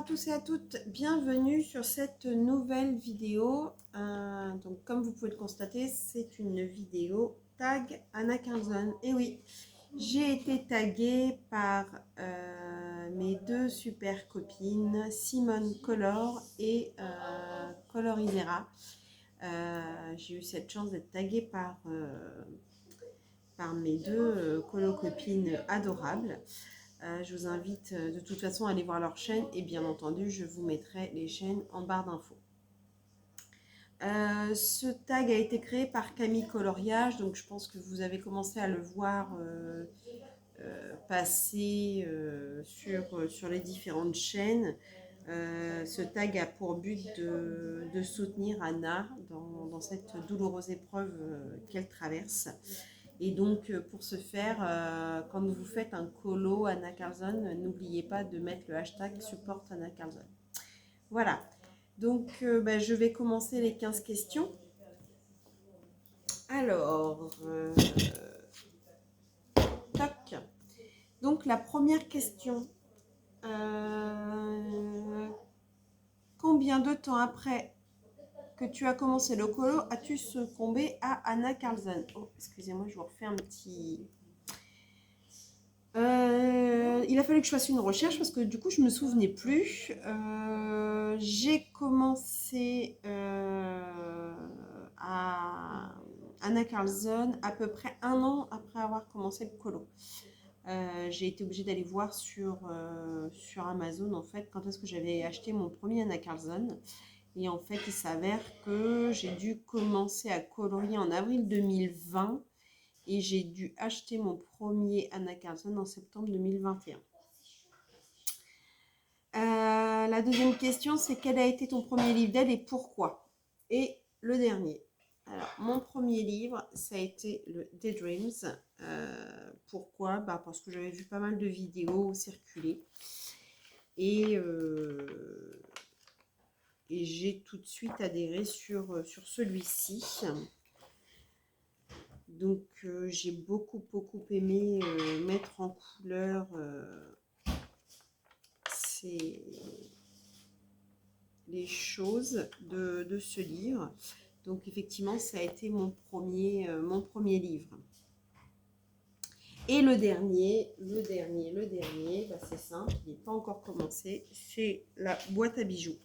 à tous et à toutes, bienvenue sur cette nouvelle vidéo. Donc comme vous pouvez le constater, c'est une vidéo tag Anna Carlson. Et oui, j'ai été taguée par mes deux super copines, Simone Color et Colorisera. J'ai eu cette chance d'être taguée par mes deux colo-copines adorables. Je vous invite de toute façon à aller voir leur chaîne et bien entendu je vous mettrai les chaînes en barre d'infos. Ce tag a été créé par Camille Coloriage, donc je pense que vous avez commencé à le voir passer sur les différentes chaînes. Ce tag a pour but de soutenir Anna dans cette douloureuse épreuve qu'elle traverse. Et donc, pour ce faire, quand vous faites un colo Anna Carlson, n'oubliez pas de mettre le hashtag support Anna Carlson. Voilà. Donc, je vais commencer les 15 questions. Alors, toc. Donc, la première question. Combien de temps après que tu as commencé le colo as-tu succombé à Anna Carlson? Oh, excusez-moi, je vous refais un petit... il a fallu que je fasse une recherche parce que du coup je me souvenais plus. J'ai commencé à Anna Carlson à peu près 1 an après avoir commencé le colo. J'ai été obligée d'aller voir sur Amazon en fait quand est-ce que j'avais acheté mon premier Anna Carlson. Et en fait il s'avère que j'ai dû commencer à colorier en avril 2020. Et j'ai dû acheter mon premier Anna Carlson en septembre 2021. La deuxième question, c'est quel a été ton premier livre d'elle et pourquoi? Et le dernier. Alors, mon premier livre, ça a été le Daydreams. Pourquoi? Parce que j'avais vu pas mal de vidéos circuler. Et j'ai tout de suite adhéré sur celui-ci. Donc j'ai beaucoup aimé mettre en couleur les choses de ce livre. Donc effectivement ça a été mon premier livre. Et le dernier, c'est simple, il n'est pas encore commencé, c'est la boîte à bijoux.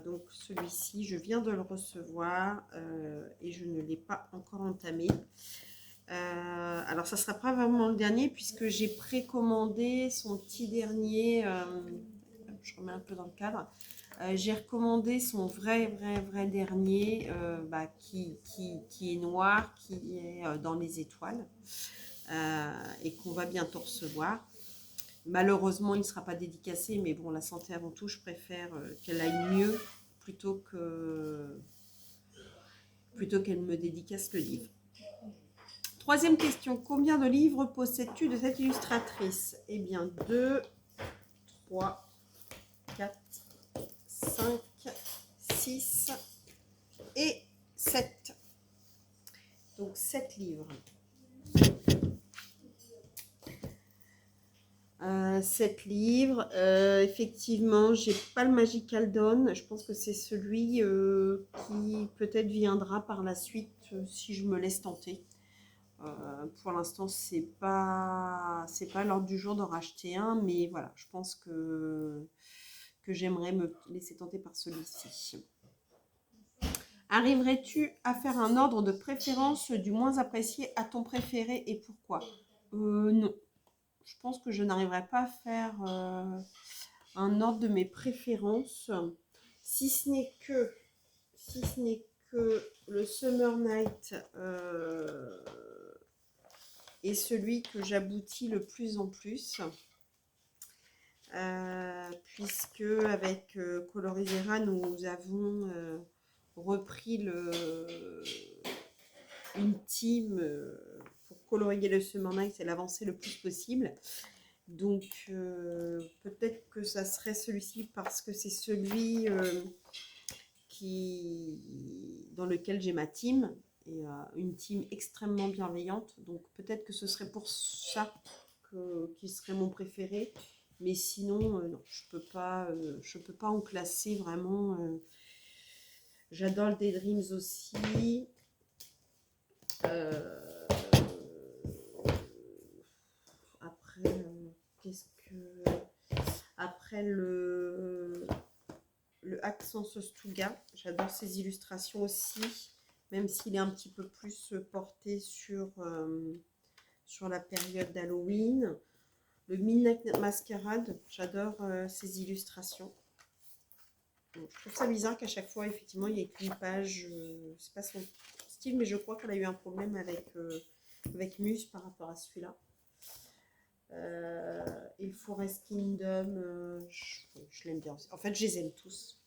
Donc celui-ci, je viens de le recevoir et je ne l'ai pas encore entamé. Alors ça sera pas vraiment le dernier puisque j'ai précommandé son petit dernier. Je remets un peu dans le cadre. J'ai recommandé son vrai dernier qui est noir, qui est dans les étoiles et qu'on va bientôt recevoir. Malheureusement, il ne sera pas dédicacé, mais bon, la santé avant tout, je préfère qu'elle aille mieux plutôt qu'elle me dédicace le livre. Troisième question, combien de livres possèdes-tu de cette illustratrice? Eh bien, 2, 3, 4, 5, 6 et 7. Donc, 7 livres. 7 livres. Effectivement, j'ai pas le Magical Dawn. Je pense que c'est celui qui peut-être viendra par la suite si je me laisse tenter. Pour l'instant, c'est pas l'ordre du jour d'en racheter un, mais voilà, je pense que j'aimerais me laisser tenter par celui-ci. Arriverais-tu à faire un ordre de préférence du moins apprécié à ton préféré et pourquoi? Non. Je pense que je n'arriverai pas à faire un ordre de mes préférences, si ce n'est que le Summer Night est celui que j'aboutis le plus en plus. Puisque avec Colorisera, nous avons repris une team pour colorier le Summer Night et l'avancer le plus possible. Donc peut-être que ça serait celui-ci parce que c'est celui dans lequel j'ai ma team et une team extrêmement bienveillante. Donc peut-être que ce serait pour ça qui serait mon préféré. Mais sinon, non, je peux pas en classer vraiment. J'adore le Daydreams aussi. Euh, après, qu'est-ce que... Après le Accent Stuga, j'adore ses illustrations aussi, même s'il est un petit peu plus porté sur la période d'Halloween. Le Midnight Masquerade, j'adore ses illustrations. Donc, je trouve ça bizarre qu'à chaque fois, effectivement, il y ait qu'une page. C'est pas son style, mais je crois qu'elle a eu un problème avec Muse par rapport à celui-là. Et le Forest Kingdom, je l'aime bien aussi. En fait, je les aime tous.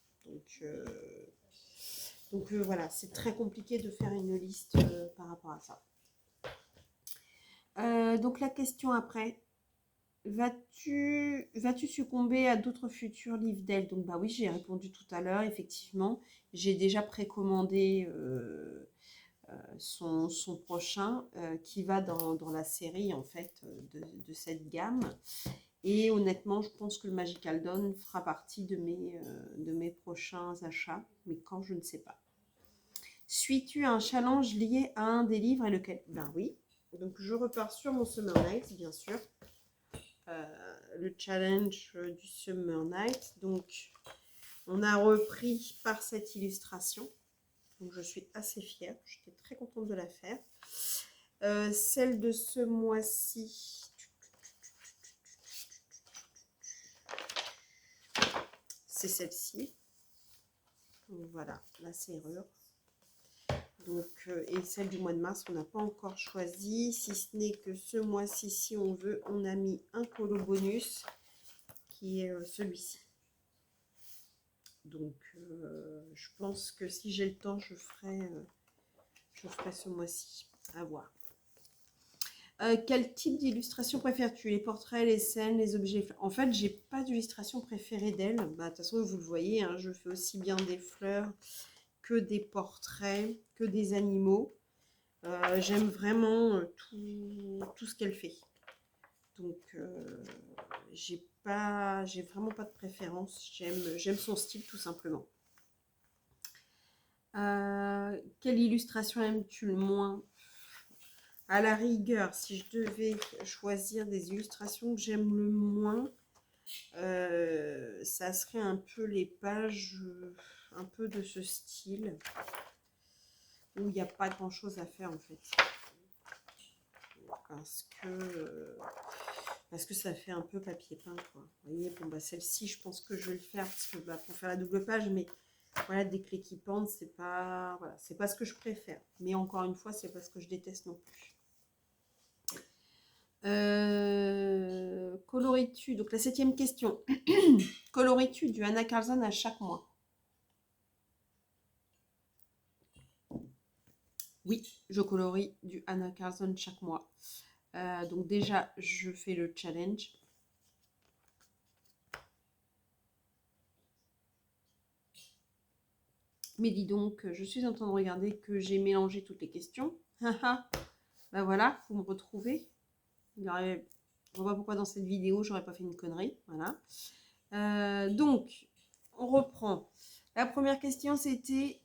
Donc voilà, c'est très compliqué de faire une liste par rapport à ça. Donc la question après, vas-tu succomber à d'autres futurs livres d'elle? Donc bah oui, j'ai répondu tout à l'heure, effectivement. J'ai déjà précommandé son prochain qui va dans la série en fait de cette gamme. Et honnêtement, je pense que le Magical Dawn fera partie de mes prochains achats, mais quand, je ne sais pas. Suis-tu un challenge lié à un des livres et lequel? Ben oui. Donc je repars sur mon Summer Night, bien sûr. Le challenge du Summer Night. Donc on a repris par cette illustration. Donc je suis assez fière. J'étais très contente de la faire. Celle de ce mois-ci. C'est celle-ci. Voilà, la serrure. Donc, et celle du mois de mars, on n'a pas encore choisi. Si ce n'est que ce mois-ci, si on veut, on a mis un colo bonus qui est celui-ci. Donc, je pense que si j'ai le temps, je ferai ce mois-ci. À voir. Quel type d'illustration préfères-tu? Les portraits, les scènes, les objets? En fait, j'ai pas d'illustration préférée d'elle. Bah, de toute façon, vous le voyez, hein, je fais aussi bien des fleurs que des portraits, que des animaux. J'aime vraiment tout ce qu'elle fait. Donc, j'ai vraiment pas de préférence. J'aime son style tout simplement. Quelle illustration aimes-tu le moins? À la rigueur, si je devais choisir des illustrations que j'aime le moins, ça serait un peu les pages, un peu de ce style, où il n'y a pas grand chose à faire en fait. Parce que ça fait un peu papier peint, quoi. Vous voyez, bon, bah, celle-ci, je pense que je vais le faire parce que, bah, pour faire la double page, mais voilà, des clés qui pendent, c'est pas, voilà, c'est pas ce que je préfère. Mais encore une fois, c'est pas ce que je déteste non plus. Coloris-tu, donc la 7e question, coloris-tu du Anna Carlson à chaque mois? Oui, je colorie du Anna Carlson chaque mois. Donc déjà, je fais le challenge. Mais dis donc, je suis en train de regarder que j'ai mélangé toutes les questions. Ben voilà, vous me retrouvez. On voit pourquoi dans cette vidéo, j'aurais pas fait une connerie. Voilà. Donc, on reprend. La première question, c'était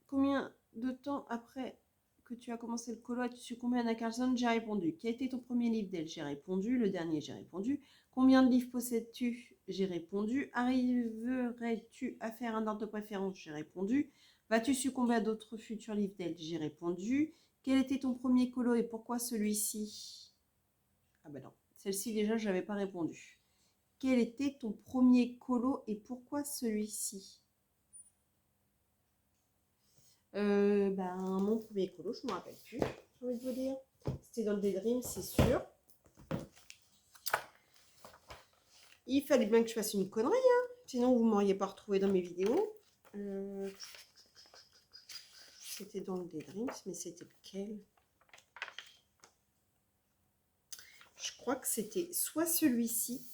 combien de temps après que tu as commencé le colo as-tu succombé à Anna Carlson? J'ai répondu. Quel était ton premier livre d'elle? J'ai répondu. Le dernier, j'ai répondu. Combien de livres possèdes-tu? J'ai répondu. Arriverais-tu à faire un ordre de préférence? J'ai répondu. Vas-tu succomber à d'autres futurs livres d'elle? J'ai répondu. Quel était ton premier colo et pourquoi celui-ci? Ah ben non, celle-ci déjà, je n'avais pas répondu. Quel était ton premier colo et pourquoi celui-ci? Mon premier colo, je ne me rappelle plus, j'ai envie de vous dire. C'était dans le Daydream, c'est sûr. Il fallait bien que je fasse une connerie, hein. Sinon vous ne m'auriez pas retrouvé dans mes vidéos. C'était dans le Daydream, mais c'était lequel? Je crois que c'était soit celui-ci,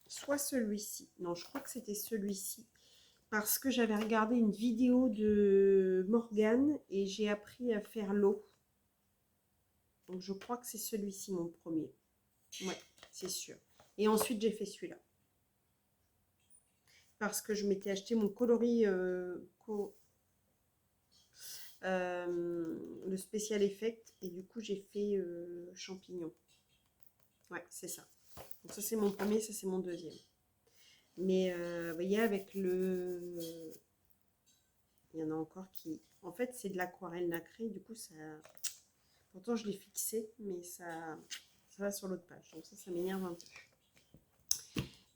soit celui-ci. Non, je crois que c'était celui-ci. Parce que j'avais regardé une vidéo de Morgane et j'ai appris à faire l'eau. Donc je crois que c'est celui-ci mon premier. Ouais, c'est sûr. Et ensuite, j'ai fait celui-là. Parce que je m'étais acheté mon coloris le spécial effect. Et du coup, j'ai fait champignon. Ouais, c'est ça. Donc ça, c'est mon premier, ça, c'est mon deuxième. Mais vous voyez, avec le... Il y en a encore qui... En fait, c'est de l'aquarelle nacrée. Du coup, ça... Pourtant, je l'ai fixé, mais ça va sur l'autre page. Donc ça m'énerve un peu.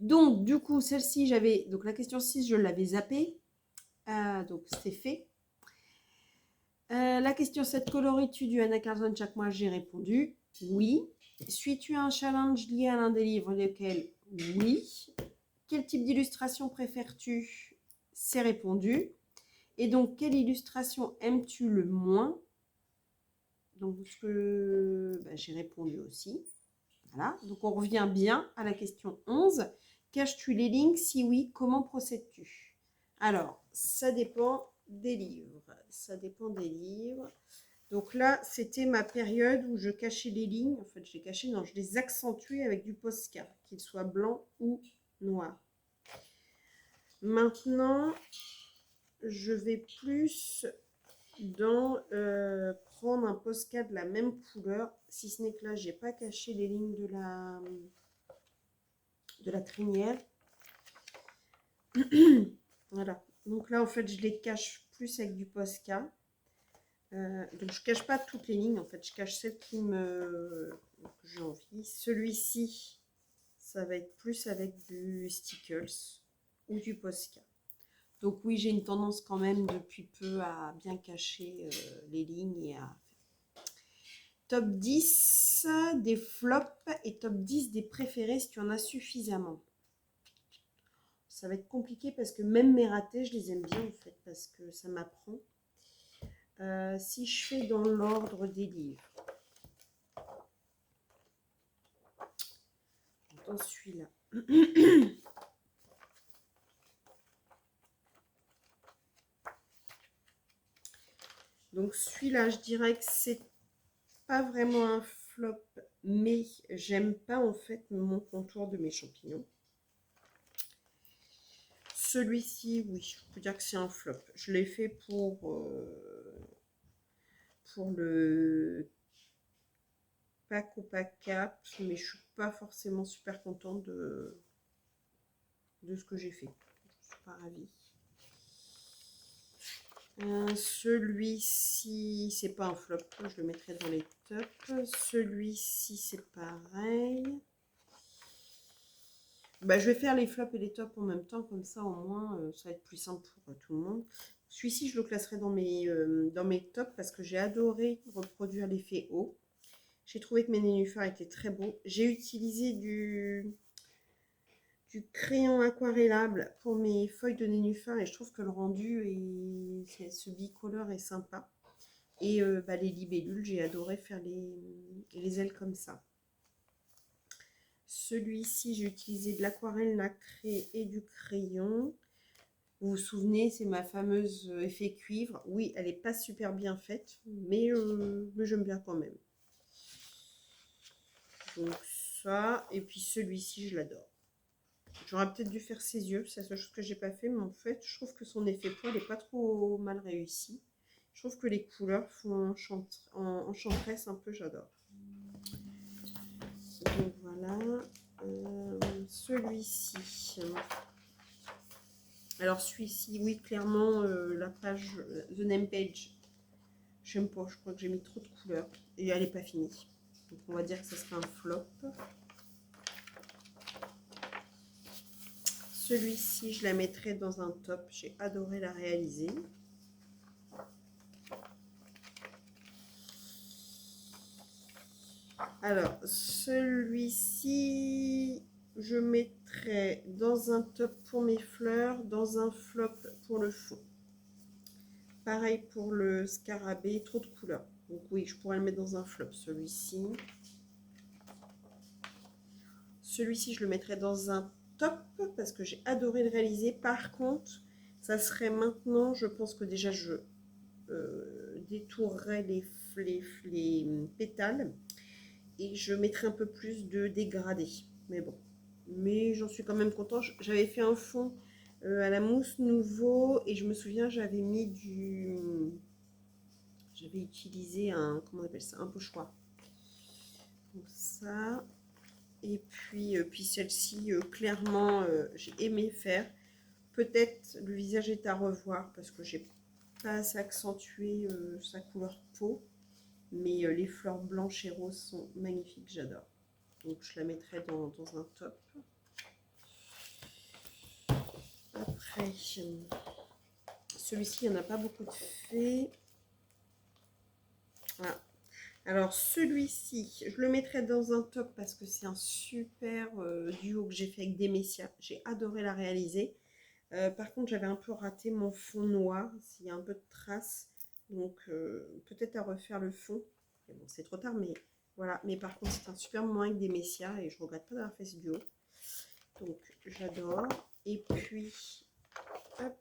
Donc, du coup, celle-ci, j'avais... Donc, la question 6, je l'avais zappée. Donc, c'est fait. La question 7, coloris-tu du Anna Carlson chaque mois? J'ai répondu oui. Suis-tu un challenge lié à l'un des livres lesquels? Oui. Quel type d'illustration préfères-tu? C'est répondu. Et donc, quelle illustration aimes-tu le moins? Donc, j'ai répondu aussi. Voilà. Donc, on revient bien à la question 11. Caches-tu les lignes? Si oui, comment procèdes-tu? Alors, ça dépend des livres. Ça dépend des livres. Donc là, c'était ma période où je cachais les lignes. En fait, je les cachais, non, je les accentuais avec du Posca, qu'il soit blanc ou noir. Maintenant, je vais plus dans prendre un Posca de la même couleur, si ce n'est que là, j'ai pas caché les lignes de la crinière. Voilà. Donc là, en fait, je les cache plus avec du Posca. Donc je cache pas toutes les lignes, en fait, je cache celles que j'ai envie. Celui-ci, ça va être plus avec du Stickles ou du Posca. Donc oui, j'ai une tendance quand même depuis peu à bien cacher les lignes et à top 10 des flops et top 10 des préférés si tu en as suffisamment. Ça va être compliqué parce que même mes ratés, je les aime bien en fait parce que ça m'apprend. Si je fais dans l'ordre des livres, dans celui-là. Donc celui-là, je dirais que c'est pas vraiment un flop, mais j'aime pas en fait mon contour de mes champignons. Celui-ci, oui, je peux dire que c'est un flop. Je l'ai fait pour le pack ou pack cap, mais je suis pas forcément super contente de ce que j'ai fait. Je suis pas ravie. Celui-ci, c'est pas un flop, je le mettrai dans les tops. Celui-ci, c'est pareil. Bah, je vais faire les flops et les tops en même temps, comme ça au moins ça va être plus simple pour tout le monde. Celui-ci, je le classerai dans mes tops parce que j'ai adoré reproduire l'effet haut. J'ai trouvé que mes nénuphars étaient très beaux. J'ai utilisé du crayon aquarellable pour mes feuilles de nénuphar et je trouve que le rendu et ce bicolore est sympa. Et les libellules, j'ai adoré faire les ailes comme ça. Celui-ci, j'ai utilisé de l'aquarelle nacrée et du crayon. Vous vous souvenez, c'est ma fameuse effet cuivre. Oui, elle n'est pas super bien faite, mais j'aime bien quand même. Donc ça, et puis celui-ci, je l'adore. J'aurais peut-être dû faire ses yeux, c'est la seule chose que j'ai pas fait, mais en fait, je trouve que son effet poil n'est pas trop mal réussi. Je trouve que les couleurs font enchanteresse un peu, j'adore. Donc voilà, celui-ci. Alors celui-ci, oui, clairement, la page The Name Page, j'aime pas, je crois que j'ai mis trop de couleurs et elle n'est pas finie. Donc on va dire que ça sera un flop. Celui-ci, je la mettrai dans un top, j'ai adoré la réaliser. Alors, celui-ci, je mettrai dans un top pour mes fleurs, dans un flop pour le fond. Pareil pour le scarabée, trop de couleurs. Donc oui, je pourrais le mettre dans un flop, celui-ci. Celui-ci, je le mettrai dans un top parce que j'ai adoré le réaliser. Par contre, ça serait maintenant, je pense que déjà, je détourerai les pétales. et je mettrai un peu plus de dégradé. Mais bon, mais j'en suis quand même contente. J'avais fait un fond à la mousse nouveau et je me souviens j'avais mis j'avais utilisé un, comment on appelle ça, un pochoir. Donc ça, et puis celle-ci, clairement, j'ai aimé faire. Peut-être le visage est à revoir parce que j'ai pas assez accentué sa couleur de peau. Mais les fleurs blanches et roses sont magnifiques, j'adore. Donc je la mettrai dans un top. Après, celui-ci, il n'y en a pas beaucoup de faits. Voilà. Alors celui-ci, je le mettrai dans un top parce que c'est un super duo que j'ai fait avec Demesia. J'ai adoré la réaliser. Par contre, j'avais un peu raté mon fond noir. Il y a un peu de traces. Donc peut-être à refaire le fond. Mais bon, c'est trop tard, mais voilà. Mais par contre, c'est un super moment avec Demesia et je regrette pas d'avoir fait ce duo. Donc j'adore. Et puis, hop.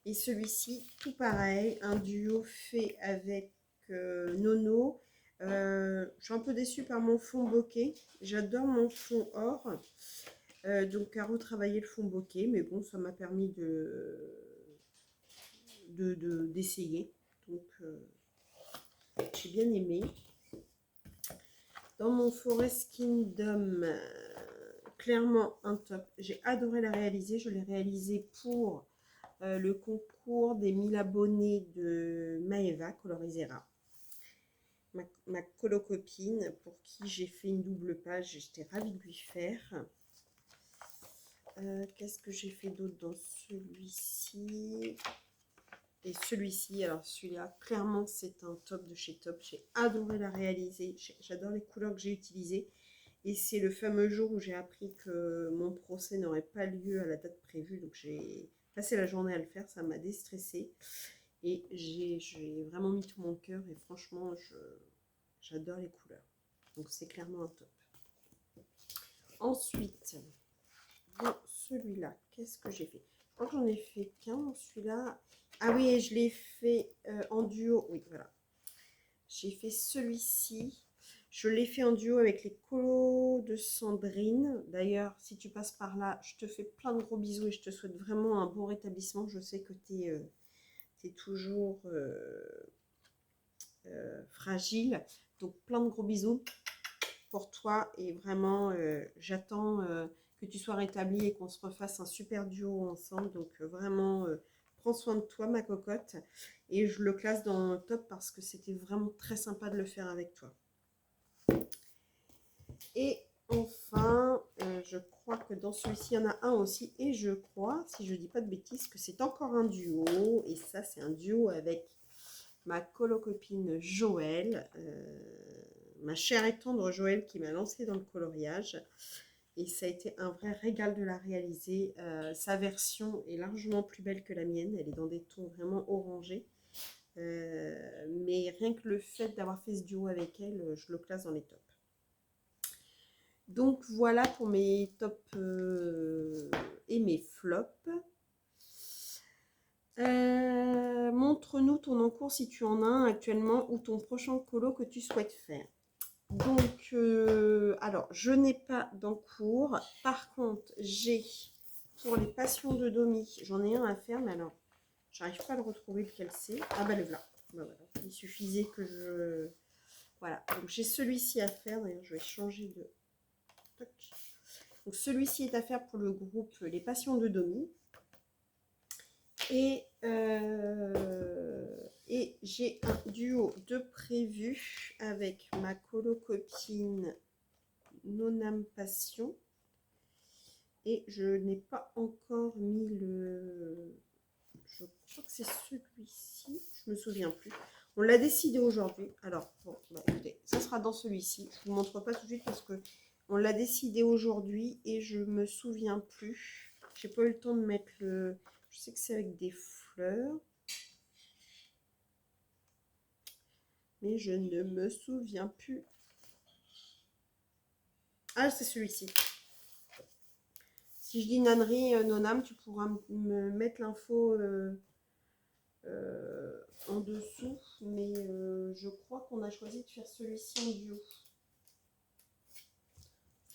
Et celui-ci, tout pareil, un duo fait avec Nono. Je suis un peu déçue par mon fond bokeh. J'adore mon fond or. Donc à retravailler le fond bokeh, mais bon, ça m'a permis d'essayer. Donc j'ai bien aimé. Dans mon Forest Kingdom, clairement un top. J'ai adoré la réaliser. Je l'ai réalisé pour le concours des 1000 abonnés de Maeva Colorisera. Ma colo-copine pour qui j'ai fait une double page. J'étais ravie de lui faire. Qu'est-ce que j'ai fait d'autre dans celui-ci? Et celui-ci, alors celui-là, clairement, c'est un top de chez Top. J'ai adoré la réaliser. J'adore les couleurs que j'ai utilisées. Et c'est le fameux jour où j'ai appris que mon procès n'aurait pas lieu à la date prévue. Donc j'ai passé la journée à le faire. Ça m'a déstressée. Et j'ai vraiment mis tout mon cœur. Et franchement, j'adore les couleurs. Donc c'est clairement un top. Ensuite, dans celui-là, qu'est-ce que j'ai fait? Je crois que j'en ai fait qu'un, celui-là. Ah oui, je l'ai fait en duo. Oui, voilà. J'ai fait celui-ci. Je l'ai fait en duo avec les colos de Sandrine. D'ailleurs, si tu passes par là, je te fais plein de gros bisous et je te souhaite vraiment un bon rétablissement. Je sais que tu es toujours fragile. Donc, plein de gros bisous pour toi. Et vraiment, j'attends que tu sois rétablie et qu'on se refasse un super duo ensemble. Donc, vraiment, prends soin de toi, ma cocotte. Et je le classe dans le top parce que c'était vraiment très sympa de le faire avec toi. Et enfin, je crois que dans celui-ci, il y en a un aussi. Et je crois, si je ne dis pas de bêtises, que c'est encore un duo. Et ça, c'est un duo avec ma colo-copine Joël. Ma chère et tendre Joël qui m'a lancée dans le coloriage. Et ça a été un vrai régal de la réaliser. Sa version est largement plus belle que la mienne. Elle est dans des tons vraiment orangés. Mais rien que le fait d'avoir fait ce duo avec elle, je le classe dans les tops. Donc voilà pour mes tops et mes flops. Montre-nous ton encours si tu en as un actuellement ou ton prochain colo que tu souhaites faire. Donc, alors, je n'ai pas d'encours. Par contre, j'ai pour les passions de Domi, j'en ai un à faire, mais alors, j'arrive pas à le retrouver lequel c'est. Ah bah le voilà. Bah, voilà. Il suffisait que je... Voilà, donc j'ai celui-ci à faire. D'ailleurs, je vais changer de... Toc. Donc celui-ci est à faire pour le groupe Les Passions de Domi. Et j'ai un duo de prévu avec ma colo-copine Nonam Passion. Et je n'ai pas encore mis le... Je crois que c'est celui-ci. Je me souviens plus. On l'a décidé aujourd'hui. Alors, bon, bah, écoutez, ça sera dans celui-ci. Je ne vous montre pas tout de suite parce que on l'a décidé aujourd'hui et je me souviens plus. J'ai pas eu le temps de mettre le... Je sais que c'est avec des fleurs. Mais je ne me souviens plus. Ah, c'est celui-ci. Si je dis nannerie, Nonam, tu pourras me mettre l'info en dessous. Mais je crois qu'on a choisi de faire celui-ci en duo.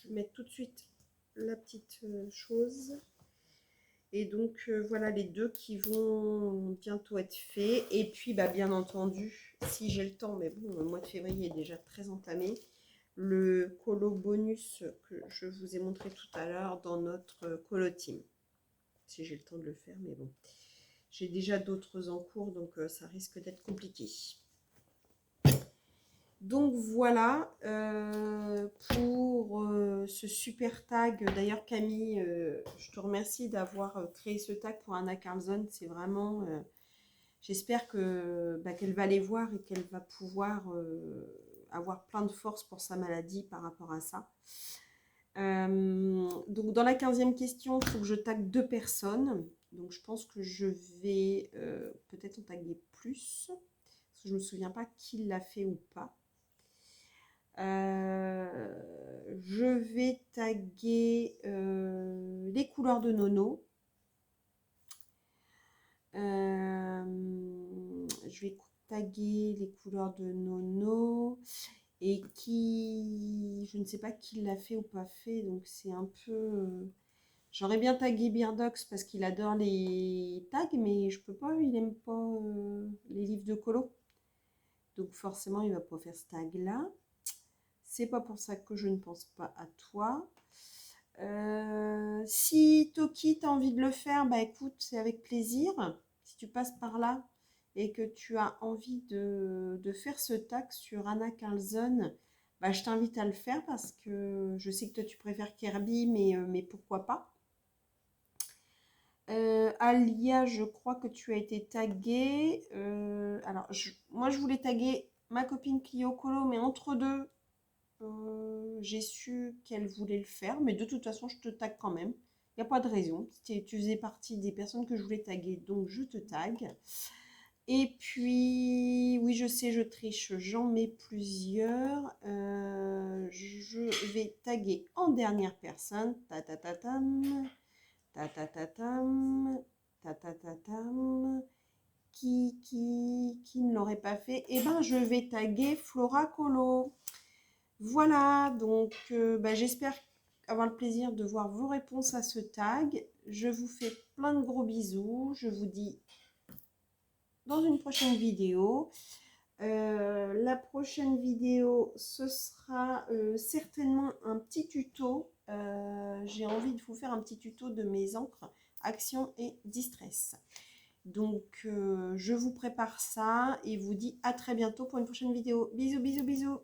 je vais mettre tout de suite la petite chose. Et donc, voilà les deux qui vont bientôt être faits. Et puis, bah, bien entendu, si j'ai le temps, mais bon, le mois de février est déjà très entamé, le colo bonus que je vous ai montré tout à l'heure dans notre colo team. Si j'ai le temps de le faire, mais bon. J'ai déjà d'autres en cours, donc ça risque d'être compliqué. Donc voilà pour ce super tag. D'ailleurs Camille, je te remercie d'avoir créé ce tag pour Anna Carlson. C'est vraiment, j'espère que qu'elle va les voir et qu'elle va pouvoir avoir plein de force pour sa maladie par rapport à ça. Donc dans la 15e question, il faut que je tag 2 personnes. Donc je pense que je vais peut-être en taguer plus. Parce que je ne me souviens pas qui l'a fait ou pas. Je vais taguer les couleurs de Nono. Je vais taguer les couleurs de Nono. Et qui, je ne sais pas qui l'a fait ou pas fait, donc c'est un peu... J'aurais bien tagué Beardox parce qu'il adore les tags, mais je peux pas, il aime pas les livres de colo. Donc forcément, il va pas faire ce tag-là. C'est pas pour ça que je ne pense pas à toi. Si Toki, tu as envie de le faire, bah écoute, c'est avec plaisir. Si tu passes par là et que tu as envie de faire ce tag sur Anna Carlson, bah, je t'invite à le faire parce que je sais que toi tu préfères Kirby, mais pourquoi pas. Alia, je crois que tu as été taguée. Alors, moi je voulais taguer ma copine Clio Colo, mais entre deux, j'ai su qu'elle voulait le faire, mais de toute façon, je te tag quand même. Il n'y a pas de raison. Tu faisais partie des personnes que je voulais taguer, donc je te tag. Et puis, oui, je sais, je triche, j'en mets plusieurs. Je vais taguer en dernière personne. Ta-ta-ta-tam, ta-ta-ta-tam, ta-ta-ta-tam. Qui ne l'aurait pas fait? Eh ben, je vais taguer Flora Colo. Voilà, donc j'espère avoir le plaisir de voir vos réponses à ce tag. Je vous fais plein de gros bisous. Je vous dis dans une prochaine vidéo. La prochaine vidéo, ce sera certainement un petit tuto. J'ai envie de vous faire un petit tuto de mes encres Action et Distress. Donc, je vous prépare ça et vous dis à très bientôt pour une prochaine vidéo. Bisous, bisous, bisous.